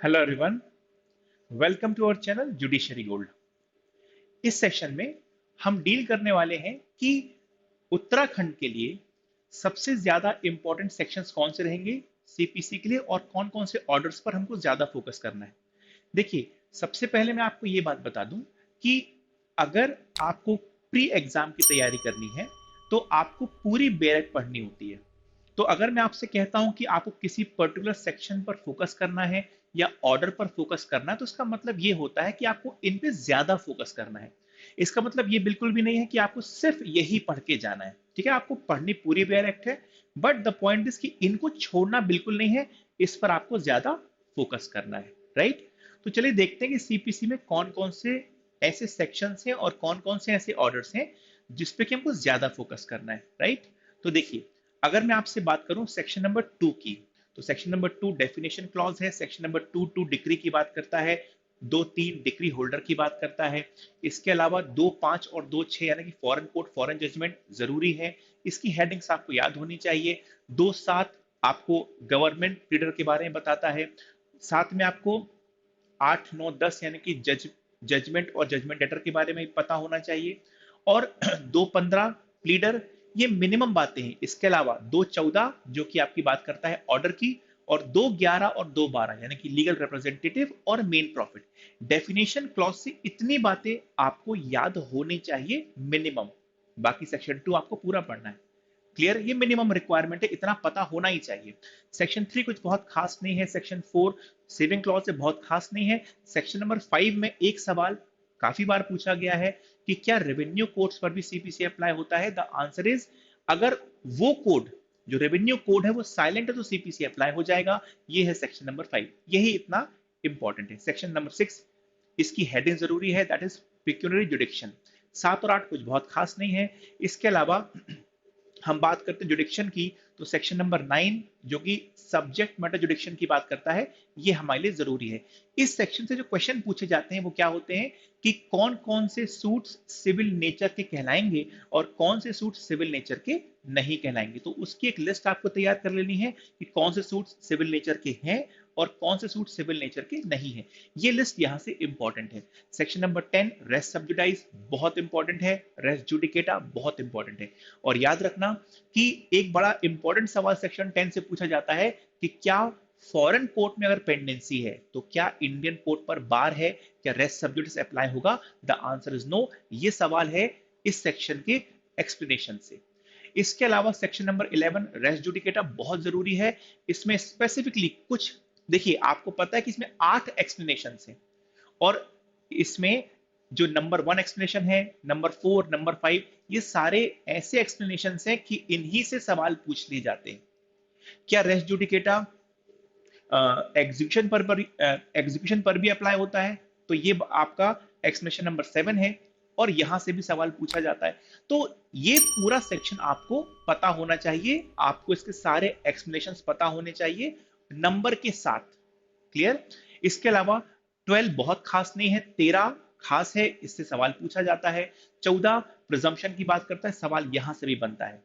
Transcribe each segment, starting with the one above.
Hello everyone, welcome to our channel judiciary gold. इस session में हम डील करने वाले हैं कि उत्तराखंड के लिए सबसे ज्यादा इंपॉर्टेंट सेक्शंस कौन से रहेंगे सीपीसी के लिए और कौन कौन से ऑर्डर्स पर हमको ज्यादा फोकस करना है। देखिए, सबसे पहले मैं आपको ये बात बता दूं कि अगर आपको प्री एग्जाम की तैयारी करनी है तो आपको पूरी बैरक पढ़नी होती है। तो अगर मैं आपसे कहता हूं कि आपको किसी पर्टिकुलर सेक्शन पर फोकस करना है या ऑर्डर पर फोकस करना है, तो इसका मतलब ये होता है कि आपको इन पे ज्यादा फोकस करना है। इसका मतलब ये बिल्कुल भी नहीं है कि आपको सिर्फ यही पढ़ के जाना है। ठीक है, आपको पढ़नी पूरी डायरेक्ट है, बट द पॉइंट इज कि इनको छोड़ना बिल्कुल नहीं है। इस पर आपको ज्यादा फोकस करना है। राइट। तो चलिए देखते हैं कि सीपीसी में कौन कौन से ऐसे सेक्शंस हैं और कौन कौन से ऐसे ऑर्डर्स हैं जिसपे कि हमको ज्यादा फोकस करना है। राइट। तो देखिए, अगर मैं आपसे बात करूं सेक्शन नंबर 2 की, तो सेक्शन नंबर 2 डेफिनेशन क्लॉज है। सेक्शन नंबर 2 डिक्री की बात करता है, 2-3 डिक्री होल्डर की बात करता है। इसके अलावा 2-5 और 2-6 यानी कि फॉरेन कोर्ट फॉरेन जजमेंट जरूरी है। इसकी हेडिंग्स आपको याद होनी चाहिए। 2-7 आपको गवर्नमेंट लीडर के बारे में बताता है। साथ में आपको 8-9-10 यानी कि जजमेंट और जजमेंट लेटर के बारे में पता होना चाहिए। और 2-15 प्लीडर, ये मिनिमम बातें हैं। इसके अलावा 2-14 जो कि आपकी बात करता है ऑर्डर की, और 2-11 और 2-12 यानी कि लीगल रिप्रेजेंटेटिव और मेन प्रॉफिट। डेफिनेशन क्लॉज से इतनी बातें आपको याद होनी चाहिए मिनिमम। बाकी सेक्शन 2 आपको पूरा पढ़ना है। क्लियर, ये मिनिमम रिक्वायरमेंट है, इतना पता होना ही चाहिए। सेक्शन 3 कुछ बहुत खास नहीं है। सेक्शन 4 सेविंग क्लॉज से बहुत खास नहीं है। सेक्शन नंबर 5 में एक सवाल काफी बार पूछा गया है कि क्या रेवेन्यू कोड्स पर भी सीपीसी अप्लाई होता है। द आंसर इज, अगर वो कोड जो रेवेन्यू कोड है वो साइलेंट है तो सीपीसी अप्लाई हो जाएगा। ये है सेक्शन नंबर 5, यही इतना इंपॉर्टेंट है। सेक्शन नंबर 6, इसकी हेडिंग जरूरी है, दैट इज पिक्यूनरी जुडिक्शन। 7 और 8 कुछ बहुत खास नहीं है। इसके अलावा हम बात करते हैं जुडिक्शन की, तो सेक्शन नंबर 9 जो कि सब्जेक्ट मैटर जुडिक्शन की बात करता है, ये हमारे लिए जरूरी है। इस सेक्शन से जो क्वेश्चन पूछे जाते हैं वो क्या होते हैं कि कौन कौन से सूट्स सिविल नेचर के कहलाएंगे और कौन से सूट सिविल नेचर के नहीं कहलाएंगे। तो उसकी एक लिस्ट आपको तैयार कर लेनी है कि कौन से सूट सिविल नेचर के हैं और कौन से सूट सिविल नेचर के नहीं है। ये लिस्ट यहां से इंपॉर्टेंट है। सेक्शन नंबर 10 रेस सब्जुडाइज बहुत इंपॉर्टेंट है, रेस जुडिकेटा बहुत इंपॉर्टेंट है। और याद रखना कि एक बड़ा इंपॉर्टेंट सवाल सेक्शन 10 से पूछा जाता है कि क्या फॉरेन कोर्ट में अगर पेंडेंसी है तो क्या इंडियन कोर्ट पर बार है, क्या रेस सब्जुडिस अप्लाई होगा। The answer is no. ये सवाल है इस सेक्शन के एक्सप्लेनेशन से। इसके अलावा सेक्शन नंबर 11 रेस जुडिकेटा बहुत जरूरी है। इसमें स्पेसिफिकली कुछ, देखिए आपको पता है कि इसमें 8 एक्सप्लेनेशन हैं, और इसमें जो नंबर 1 एक्सप्लेनेशन है, नंबर 4, नंबर 5, ये सारे ऐसे एक्सप्लेनेशन हैं कि इन्हीं से सवाल पूछ लिए जाते हैं। क्या रेस जुडिकेटा एग्जीक्यूशन पर भी अप्लाई होता है, तो ये आपका एक्सप्लेनेशन नंबर 7 है, और यहां से भी सवाल पूछा जाता है। तो ये पूरा सेक्शन आपको पता होना चाहिए, आपको इसके सारे एक्सप्लेनेशंस पता होने चाहिए नंबर के साथ। क्लियर। इसके अलावा 12 बहुत खास नहीं है, 13 खास है, इससे सवाल पूछा जाता है। 14 प्रिजम्पशन की बात करता है, सवाल यहां से भी बनता है।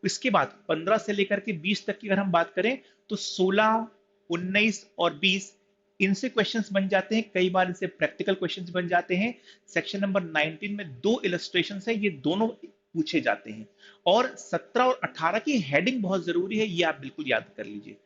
इसके बाद 15 से लेकर के 20 तक की अगर हम बात करें तो 16, 19 और 20 इनसे क्वेश्चंस बन जाते हैं, कई बार इनसे प्रैक्टिकल क्वेश्चंस बन जाते हैं। सेक्शन नंबर 19 में 2 इलस्ट्रेशंस है, ये दोनों पूछे जाते हैं। और 17 और 18 की हेडिंग बहुत जरूरी है, ये आप बिल्कुल याद कर लीजिए।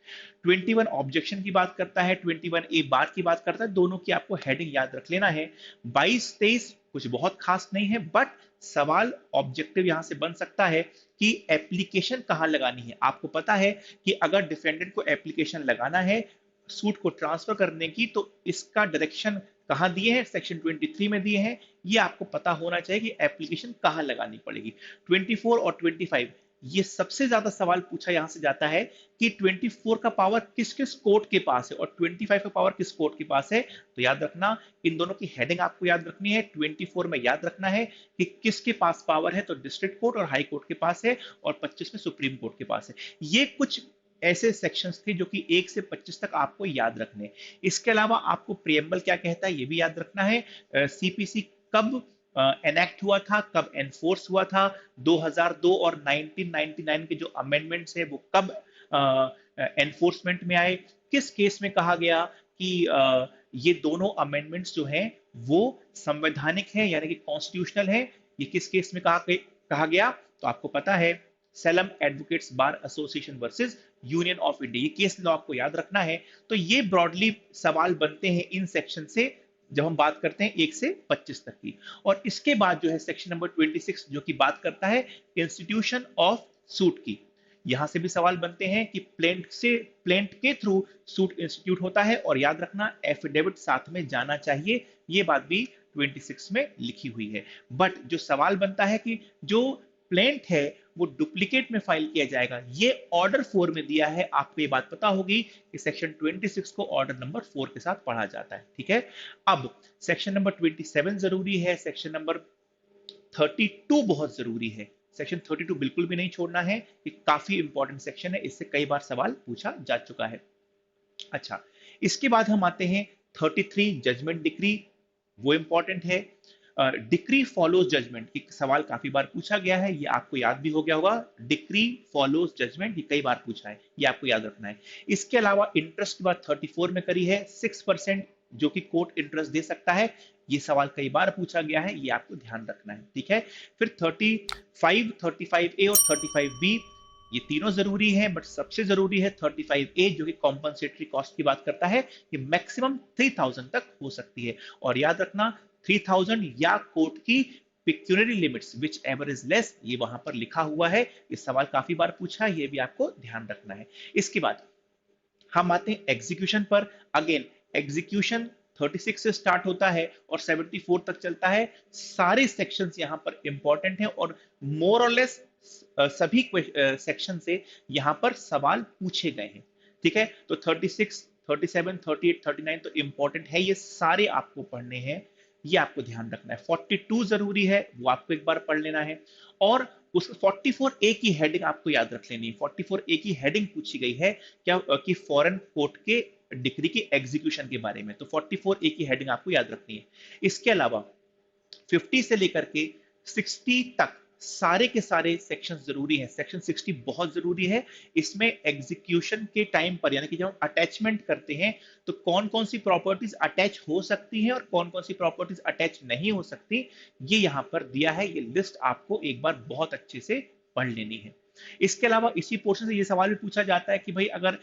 21 ऑब्जेक्शन की बात करता है, 21 ए बार की बात करता है, दोनों की आपको हेडिंग याद रख लेना है। 22-23 कुछ बहुत खास नहीं है, बट सवाल ऑब्जेक्टिव यहां से बन सकता है कि एप्लीकेशन कहां लगानी है। आपको पता है कि अगर डिफेंडेंट को एप्लीकेशन लगाना है सूट को ट्रांसफर करने की, तो इसका डायरेक्शन कहां दिए हैं, सेक्शन 23 में दिए हैं। ये आपको पता होना चाहिए कि एप्लीकेशन कहां लगानी पड़ेगी। 24 और 25, ये सबसे ज्यादा सवाल पूछा यहां से जाता है कि 24 का पावर किस किस कोर्ट के पास है और 25 का पावर किस कोर्ट के पास है। तो याद रखना, इन दोनों की हेडिंग आपको याद रखनी है। 24 में याद रखना है कि किसके पास पावर है, तो डिस्ट्रिक्ट कोर्ट और हाई कोर्ट के पास है, और 25 में सुप्रीम कोर्ट के पास है। ये कुछ ऐसे सेक्शंस थे जो कि 1 से 25 तक आपको याद रखने। इसके अलावा आपको प्रियम्बल क्या कहता है ये भी याद रखना है। सीपीसी कब एनेक्ट हुआ था, कब एनफोर्स हुआ था, 2002 और 1999 के जो अमेंडमेंट्स है वो कब एनफोर्समेंट में आए, किस केस में कहा गया, कि ये दोनों अमेंडमेंट्स जो हैं वो संवैधानिक हैं, यानी कि कॉन्स्टिट्यूशनल है। ये किस केस में कहा गया? तो आपको पता है, Salem advocates bar association versus union of India, ये केस लॉ आपको याद रखना है। तो ये ब्रॉडली सवाल बनते हैं इन सेक्शन से, जब हम बात करते हैं 1 से 25 तक की। और इसके बाद जो है सेक्शन नंबर 26 जो कि बात करता है इंस्टीट्यूशन ऑफ सूट की। यहां से भी सवाल बनते हैं कि प्लेंट के थ्रू सूट इंस्टीट्यूट होता है, और याद रखना एफिडेविट साथ में जाना चाहिए, ये बात भी 26 में लिखी हुई है। बट जो सवाल बनता है कि जो प्लेंट है वो डुप्लीकेट में फाइल किया जाएगा, ये ऑर्डर 4 में दिया है। आपको ये बात पता होगी कि सेक्शन 26 को ऑर्डर नंबर 4 के साथ पढ़ा जाता है, ठीक है। अब सेक्शन नंबर 27 जरूरी है, सेक्शन नंबर 32 बहुत जरूरी है। सेक्शन 32 बिल्कुल भी नहीं छोड़ना है, ये काफी इंपॉर्टेंट सेक्शन है, इससे कई बार सवाल पूछा जा चुका है। अच्छा, इसके बाद हम आते हैं 33 जजमेंट डिक्री, वो इंपॉर्टेंट है। डिक्री फॉलोज जजमेंट, एक सवाल काफी बार पूछा गया है, ये आपको याद भी हो गया होगा। डिक्री फॉलोज जजमेंट, ये कई बार पूछा है, ये आपको याद रखना है। इसके अलावा इंटरेस्ट की बात 34 में करी है, 6% जो कि कोर्ट इंटरेस्ट दे सकता है, ये सवाल कई बार पूछा गया है, ये आपको ध्यान रखना है, ठीक है। फिर 35, 35A और 35B, ये तीनों जरूरी हैं, बट सबसे जरूरी है 35A जो कि कॉम्पनसेटरी कॉस्ट की बात करता है, ये मैक्सिमम 3000 तक हो सकती है। और याद रखना 3000 या कोर्ट की pecuniary limits which ever is less, ये वहां पर लिखा हुआ है। ये सवाल काफी बार पूछा है, ये भी आपको ध्यान रखना है। इसके बाद हम आते हैं एग्जीक्यूशन पर। अगेन एग्जीक्यूशन 36 से स्टार्ट होता है और 74 तक चलता है। सारे सेक्शंस यहां पर इंपॉर्टेंट हैं और मोर और लेस सभी सेक्शन से यहां पर सवाल पूछे गए हैं, ठीक है। तो 36, 37, 38, 39 तो इंपॉर्टेंट है, ये सारे आपको पढ़ने हैं, ये आपको ध्यान रखना है। 42 जरूरी है, वो आपको एक बार पढ़ लेना है। और उस 44A की हेडिंग आपको याद रख लेनी है। 44A की हेडिंग पूछी गई है क्या कि फॉरेन कोर्ट के डिक्री की एग्जीक्यूशन के बारे में, तो 44A की हेडिंग आपको याद रखनी है। इसके अलावा 50 से लेकर के 60 तक सारे के सारे सेक्शन जरूरी हैं। सेक्शन 60 बहुत जरूरी है। इसमें एग्जीक्यूशन के टाइम पर, यानी कि जब हम अटैचमेंट करते हैं तो कौन कौन सी प्रॉपर्टीज अटैच हो सकती हैं और कौन कौन सी प्रॉपर्टीज अटैच नहीं हो सकती, ये यहां पर दिया है। ये लिस्ट आपको एक बार बहुत अच्छे से पढ़ लेनी है। इसके अलावा इसी पोर्शन से ये सवाल भी पूछा जाता है कि भाई अगर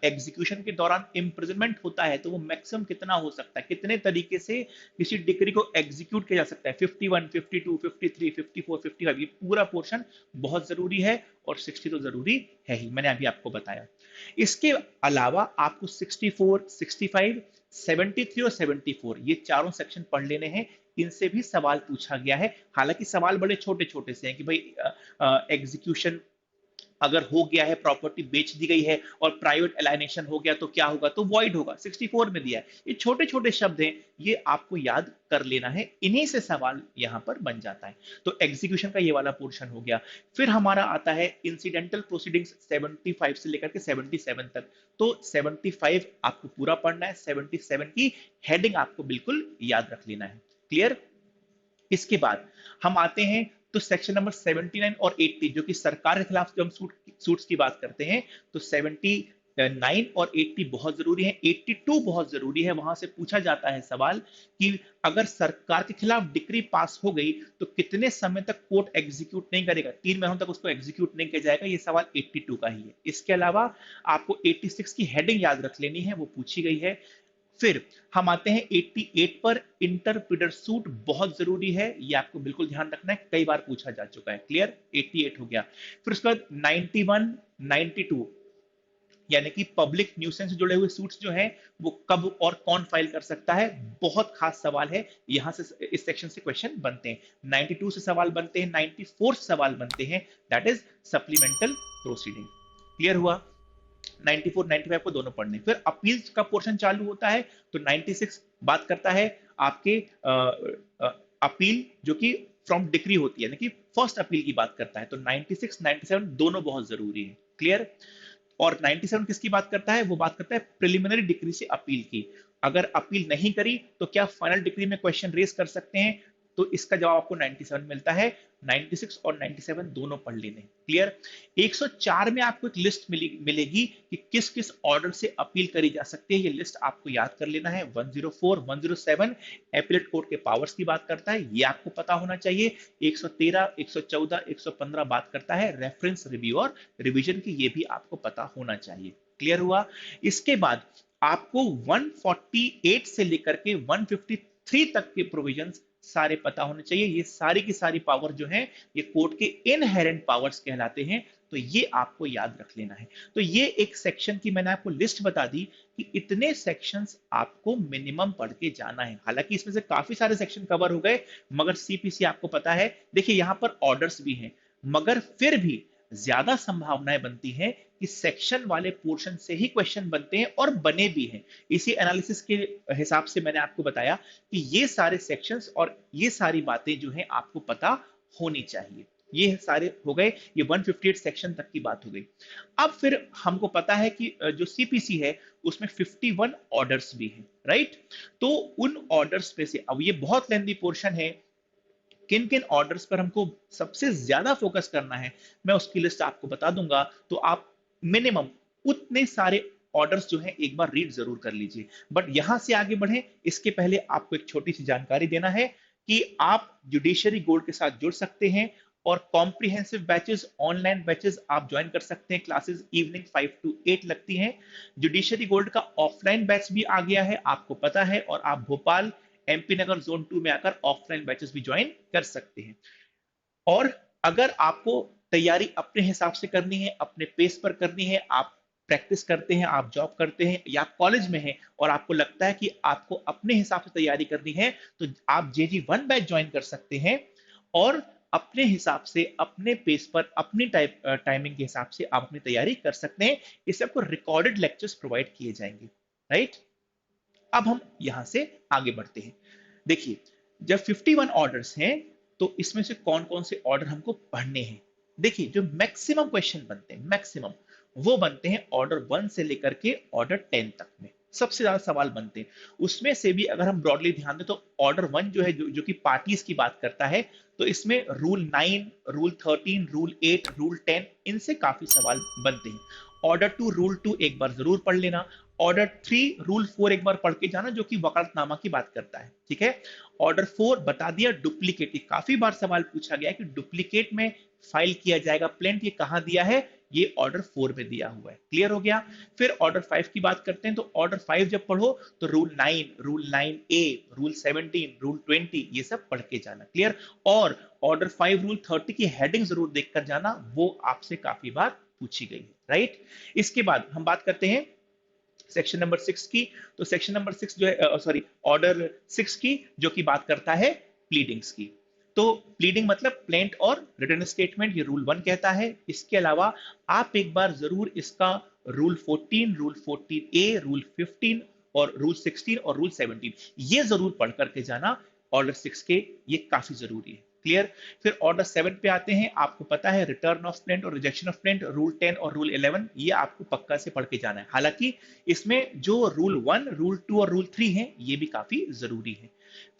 एग्जीक्यूशन के दौरान इम्प्रिजनमेंट होता है तो वो मैक्सिमम कितना हो सकता है, कितने तरीके से किसी डिग्री को एग्जीक्यूट किया जा सकता है। 51, 52, 53, 54, 55, ये पूरा पोर्शन बहुत जरूरी है और 60 तो जरूरी है ही, मैंने अभी आपको बताया। इसके अलावा आपको 64, 65, 73 और 74 ये चारों सेक्शन पढ़ लेने हैं। इनसे भी सवाल पूछा गया है। हालांकि सवाल बड़े छोटे छोटे से हैं कि भाई एग्जीक्यूशन अगर हो गया है, प्रॉपर्टी बेच दी गई है और प्राइवेट एलाइनेशन हो गया तो क्या होगा, तो वॉइड होगा, 64 में दिया है। ये छोटे छोटे शब्द हैं, ये आपको याद कर लेना है, इन्हीं से सवाल यहां पर बन जाता है। तो एग्जीक्यूशन का ये वाला पोर्शन हो गया। फिर हमारा आता है इंसिडेंटल प्रोसीडिंग्स 75 से लेकर के 77 तक। तो 75 आपको पूरा पढ़ना है, 77 की हेडिंग आपको बिल्कुल याद रख लेना है। क्लियर? इसके बाद हम आते हैं तो सेक्शन नंबर 79 और 80 जो कि सरकार के खिलाफ जब हम सूट्स की बात करते हैं तो 79 और 80 बहुत जरूरी है। 82 बहुत जरूरी है, वहां से पूछा जाता है सवाल कि अगर सरकार के खिलाफ डिक्री पास हो गई तो कितने समय तक कोर्ट एग्जीक्यूट नहीं करेगा, 3 महीनों तक उसको एग्जीक्यूट नहीं किया जाएगा। ये सवाल 82 का ही है। इसके अलावा आपको 86 की हेडिंग याद रख लेनी है, वो पूछी गई है। फिर हम आते हैं 88 पर, इंटरप्रिटर सूट बहुत जरूरी है, ये आपको बिल्कुल ध्यान रखना है, कई बार पूछा जा चुका है। क्लियर? 88 हो गया। फिर उसके बाद 91, 92 यानी कि पब्लिक न्यूसेंस से जुड़े हुए सूट्स जो हैं वो कब और कौन फाइल कर सकता है, बहुत खास सवाल है। यहां से इस सेक्शन से क्वेश्चन बनते हैं। 92 से सवाल बनते हैं, 94 से सवाल बनते हैं, that is supplemental proceeding. Clear हुआ? 94, 95 को दोनों पढ़ने। फिर अपील्स का पोर्शन चालू होता है तो 96 बात करता है आपके अपील जो कि फ्रॉम डिक्री होती है, यानी कि फर्स्ट अपील की बात करता है। तो 96, 97 दोनों बहुत जरूरी है। क्लियर? और 97 किसकी बात करता है? वो बात करता है प्रिलिमिनरी डिक्री से अपील की। अगर अपील नहीं करी तो क्या फाइनल डिक्री में क्वेश्चन रेज कर सकते हैं? तो इसका जवाब आपको 97 मिलता है। 96 और 97 दोनों पढ़ लेने। क्लियर? 104 में आपको एक लिस्ट मिलेगी कि किस किस ऑर्डर से अपील करी जा सकती है। ये लिस्ट आपको याद कर लेना है। 104, 107 एपीलेट कोर्ट के पावर्स की बात करता है, ये आपको पता होना चाहिए। 113, 114, 115 बात करता है रेफरेंस रिव्यू और रिवीजन की, ये भी आपको पता होना चाहिए। क्लियर हुआ? इसके बाद आपको 148 से लेकर के 153 तक के प्रोविजंस सारे पता होने चाहिए। ये सारी की सारी पावर जो है ये कोर्ट के इनहेरेंट पावर्स कहलाते हैं, तो ये आपको याद रख लेना है। तो ये एक सेक्शन की मैंने आपको लिस्ट बता दी कि इतने सेक्शंस आपको मिनिमम पढ़ के जाना है। हालांकि इसमें से काफी सारे सेक्शन कवर हो गए, मगर सीपीसी आपको पता है, देखिए यहां पर ऑर्डर्स भी हैं, मगर फिर भी ज्यादा संभावनाएं बनती हैं कि सेक्शन वाले पोर्शन से ही क्वेश्चन बनते हैं और बने भी हैं। इसी एनालिसिस के हिसाब से मैंने आपको बताया कि ये सारे सेक्शंस और ये सारी बातें जो हैं आपको पता होनी चाहिए। ये सारे हो गए, ये 158 सेक्शन तक की बात हो गई। अब फिर हमको पता है कि जो सीपीसी है उसमें 51 ऑर्डर्स भी हैं, राइट? तो उन ऑर्डर्स पे से, अब ये बहुत लेंथी पोर्शन है, किन किन ऑर्डर्स पर हमको सबसे ज्यादा फोकस करना है मैं उसकी लिस्ट आपको बता दूंगा। तो आप मिनिमम उतने सारे ऑर्डर्स जो हैं एक बार रीड जरूर कर लीजिए। बट यहां से आगे बढ़े इसके पहले आपको एक छोटी सी जानकारी देना है कि आप जुडिशरी गोल्ड के साथ जुड़ सकते हैं और कॉम्प्रिहेंसिव बैचेस, ऑनलाइन बैचेस आप ज्वाइन कर सकते हैं। क्लासेस इवनिंग 5 to 8 लगती हैं। जुडिशरी गोल्ड का ऑफलाइन बैच भी आ गया है, आपको पता है, और आप भोपाल एमपी नगर जोन 2 में आकर ऑफलाइन बैचेस भी ज्वाइन कर सकते हैं। और अगर आपको तैयारी अपने हिसाब से करनी है, अपने पेस पर करनी है, आप प्रैक्टिस करते हैं, आप जॉब करते हैं या कॉलेज में हैं और आपको लगता है कि आपको अपने हिसाब से तैयारी करनी है, तो आप जेजी 1 बैच ज्वाइन कर सकते हैं और अपने हिसाब से, अपने पेस पर, अपनी टाइमिंग के हिसाब से आप अपनी तैयारी कर सकते हैं। इससे आपको रिकॉर्डेड लेक्चर्स प्रोवाइड किए जाएंगे, राइट? अब हम यहां से आगे बढ़ते हैं। देखिए, जब 51 ऑर्डर्स हैं तो इसमें से कौन कौन से ऑर्डर हमको पढ़ने हैं। देखिए, जो मैक्सिमम क्वेश्चन बनते हैं, मैक्सिमम वो बनते हैं ऑर्डर 1 से लेकर के ऑर्डर 10 तक में, सबसे ज्यादा सवाल बनते हैं। उसमें से भी अगर हम ब्रॉडली ध्यान दें तो ऑर्डर 1 जो है, जो कि पार्टीज की बात करता है, तो इसमें रूल 9, रूल 13, रूल 8, रूल 10, इनसे काफी सवाल बनते हैं। ऑर्डर 2, रूल 2 एक बार जरूर पढ़ लेना। ऑर्डर 3, रूल 4 एक बार पढ़ के जाना, जो कि वकालतनामा की बात करता है, ठीक है? ऑर्डर 4 बता दिया, डुप्लीकेट। काफी बार सवाल पूछा गया है कि डुप्लीकेट में फाइल किया जाएगा प्लेंट, ये कहां दिया है? ये ऑर्डर 4 में दिया हुआ है। क्लियर हो गया? फिर ऑर्डर 5 की बात करते हैं, तो ऑर्डर 5 जब पढ़ो तो rule 9, rule 9A, rule 17, rule 20, ये सब पढ़ के जाना। क्लियर? और ऑर्डर 5 रूल 30 की हेडिंग जरूर देखकर जाना, वो आपसे काफी बार पूछी गई है, राइट? इसके बाद हम बात करते हैं सेक्शन नंबर 6 की। तो सेक्शन नंबर 6 जो है, सॉरी, ऑर्डर 6 की, जो कि बात करता है प्लीडिंग्स की। तो प्लीडिंग मतलब प्लेंट और रिटन स्टेटमेंट, ये रूल 1 कहता है। इसके अलावा आप एक बार जरूर इसका रूल 14, रूल 14A, रूल 15 और रूल 16 और रूल 17 ये जरूर पढ़ करके जाना ऑर्डर 6 के, ये काफी जरूरी है। क्लियर? फिर ऑर्डर 7 पे आते हैं। आपको पता है रिटर्न ऑफ प्लेंट और रिजेक्शन ऑफ प्लेंट, रूल 10 और रूल 11, ये आपको पक्का से पढ़ के जाना है। हालांकि इसमें जो रूल 1, रूल 2 और रूल 3 है, ये भी काफी जरूरी है।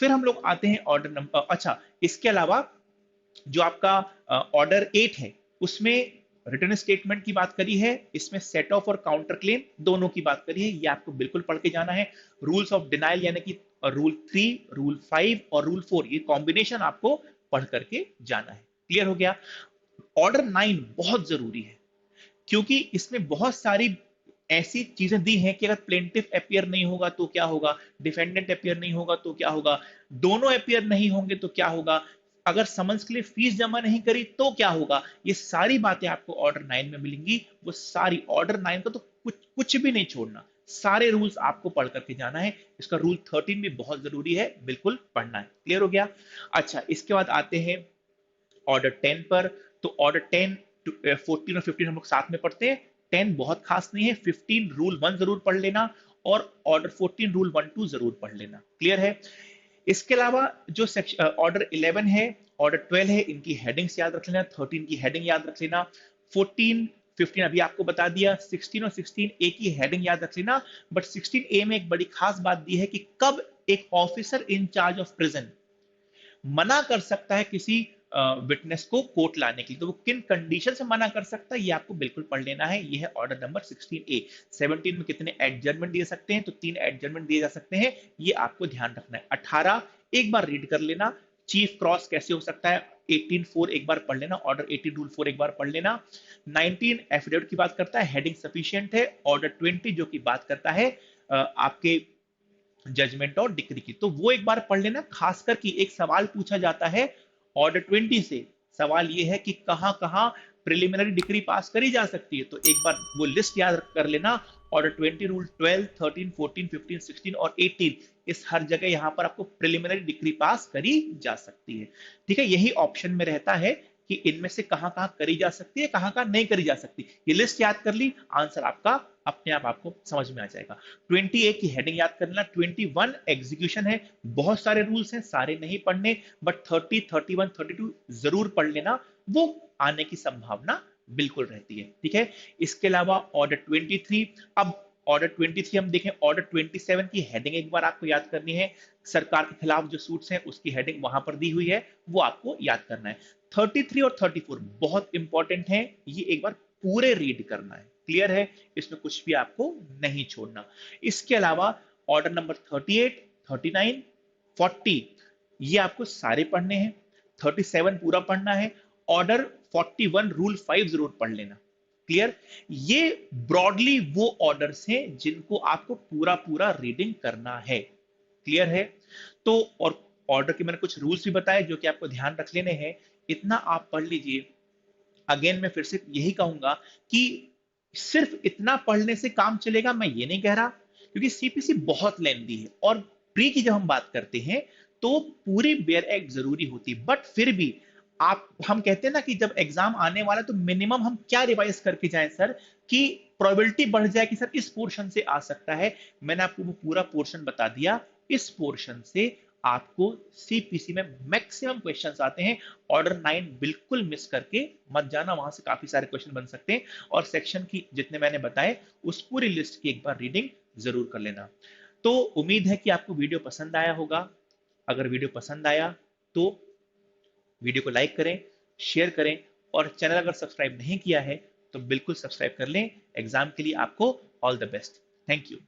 फिर हम लोग आते हैं ऑर्डर नंबर, अच्छा, इसके अलावा जो आपका ऑर्डर 8 है, उसमें रिटर्न स्टेटमेंट की बात करी है, इसमें सेट ऑफ और काउंटर क्लेम दोनों की बात करी है, ये आपको बिल्कुल पढ़ के जाना है। रूल्स ऑफ डिनाइल यानी कि रूल 3, रूल 5 और रूल 4, ये कॉम्बिनेशन आपको पढ़ करके जाना है। क्लियर हो गया? ऑर्डर 9 बहुत जरूरी है, क्योंकि इसमें बहुत सारी ऐसी चीजें दी हैं कि अगर प्लेंटिफ अपियर नहीं होगा तो क्या होगा, डिफेंडेंट अपियर नहीं होगा तो क्या होगा, दोनों अपियर नहीं होंगे तो क्या होगा, अगर समन्स के लिए फीस जमा नहीं करी तो क्या होगा, ये सारी बातें आपको ऑर्डर 9 में मिलेंगी। वो सारी ऑर्डर 9 का तो कुछ कुछ भी नहीं छोड़ना, सारे रूल्स आपको पढ़ करके जाना है। इसका रूल 13 भी बहुत जरूरी है, बिल्कुल पढ़ना है। क्लियर हो गया? अच्छा, इसके बाद आते हैं ऑर्डर 10 पर। तो ऑर्डर 10, 14 और 15 हम लोग साथ में पढ़ते हैं। 10 बहुत खास नहीं है, 15 रूल 1 जरूर पढ़ लेना और ऑर्डर 14 रूल 1 2 जरूर पढ़ लेना। क्लियर है? इसके अलावा जो ऑर्डर 11 है, ऑर्डर 12 है, इनकी हेडिंग्स याद रख लेना। 13 की हेडिंग याद रख लेना। 14, 15 अभी आपको बता दिया। 16 और 16A की हेडिंग याद रख लेना। बट 16A में एक बड़ी खास बात दी है कि कब एक officer in charge of prison मना कर सकता है किसी विटनेस को कोर्ट लाने के लिए। तो वो किन कंडीशन से मना कर सकता है, ये आपको बिल्कुल पढ़ लेना है। ये है ऑर्डर नंबर 16A। 17 में कितने एडजर्नमेंट दिए सकते हैं, तो 3 एडजर्नमेंट दिए जा सकते हैं, ये आपको ध्यान रखना है। 18 एक बार रीड कर लेना, चीफ क्रॉस कैसे हो सकता है, 18(4) एक बार पढ़ लेना, ऑर्डर 18 रूल 4 एक बार पढ़ लेना। 19 एफिडेविट की बात करता है, हेडिंग सफिशिएंट है। ऑर्डर 20 जो की बात करता है आपके जजमेंट और डिक्री की, तो वो एक बार पढ़ लेना। खासकर कि एक सवाल पूछा जाता है ऑर्डर 20 से, सवाल ये है कि कहां कहां प्रिलिमिनरी डिक्री पास करी जा सकती है, तो एक बार वो लिस्ट याद कर लेना। ऑर्डर 20 रूल 12, 13, 14, 15, 16 और 18, इस हर जगह यहां पर आपको प्रिलिमिनरी डिक्री पास करी जा सकती है। ठीक है, यही ऑप्शन में रहता है कि इनमें से कहां कहां करी जा सकती है, कहां कहां नहीं करी जा सकती। ये लिस्ट याद कर ली, आंसर आपका अपने आप आपको समझ में आ जाएगा। 20A की हेडिंग याद कर लेना। 21 एग्जीक्यूशन है, बहुत सारे रूल्स हैं, सारे नहीं पढ़ने, बट 30, 31, 32 जरूर पढ़ लेना, वो आने की संभावना बिल्कुल रहती है। ठीक है, इसके अलावा ऑर्डर 23। अब ऑर्डर 23 हम देखें, ऑर्डर 27 की हेडिंग एक बार आपको याद करनी है। सरकार के खिलाफ जो सूट्स हैं उसकी हेडिंग वहां पर दी हुई है, वो आपको याद करना है। 33 और 34 बहुत इंपॉर्टेंट है, ये एक बार पूरे रीड करना है। क्लियर है, इसमें कुछ भी आपको नहीं छोड़ना। इसके अलावा ऑर्डर नंबर 38, 39, 40 ये आपको सारे पढ़ने हैं। 37 पूरा पढ़ना है। ऑर्डर 41 रूल 5 जरूर पढ़ लेना। क्लियर, ये ब्रॉडली वो ऑर्डर्स हैं जिनको आपको पूरा पूरा रीडिंग करना है। क्लियर है, तो और ऑर्डर के मैंने कुछ रूल्स भी बताए जो कि आपको ध्यान रख लेने हैं, इतना आप पढ़ लीजिए। अगेन मैं फिर से यही कहूंगा कि सिर्फ इतना पढ़ने से काम चलेगा मैं ये नहीं कह रहा, क्योंकि सीपीसी बहुत लेंदी है और प्री की जब हम बात करते हैं तो पूरी बेयर एक्ट जरूरी होती है, बट फिर भी आप, हम कहते हैं ना कि जब एग्जाम आने वाला तो मिनिमम हम क्या रिवाइज करके जाएं सर, कि प्रोबेबिलिटी बढ़ जाए कि सर इस पोर्शन से आ सकता है। मैंने आपको वो पूरा पोर्शन बता दिया, इस पोर्शन से आपको सीपीसी में मैक्सिमम क्वेश्चंस आते हैं। ऑर्डर 9 बिल्कुल मिस करके मत जाना, वहां से काफी सारे क्वेश्चन बन सकते हैं, और सेक्शन की जितने मैंने बताए उस पूरी लिस्ट की एक बार रीडिंग जरूर कर लेना। तो उम्मीद है कि आपको वीडियो पसंद आया होगा। अगर वीडियो पसंद आया तो वीडियो को लाइक करें, शेयर करें, और चैनल अगर सब्सक्राइब नहीं किया है तो बिल्कुल सब्सक्राइब कर लें। एग्जाम के लिए आपको all the best. Thank you.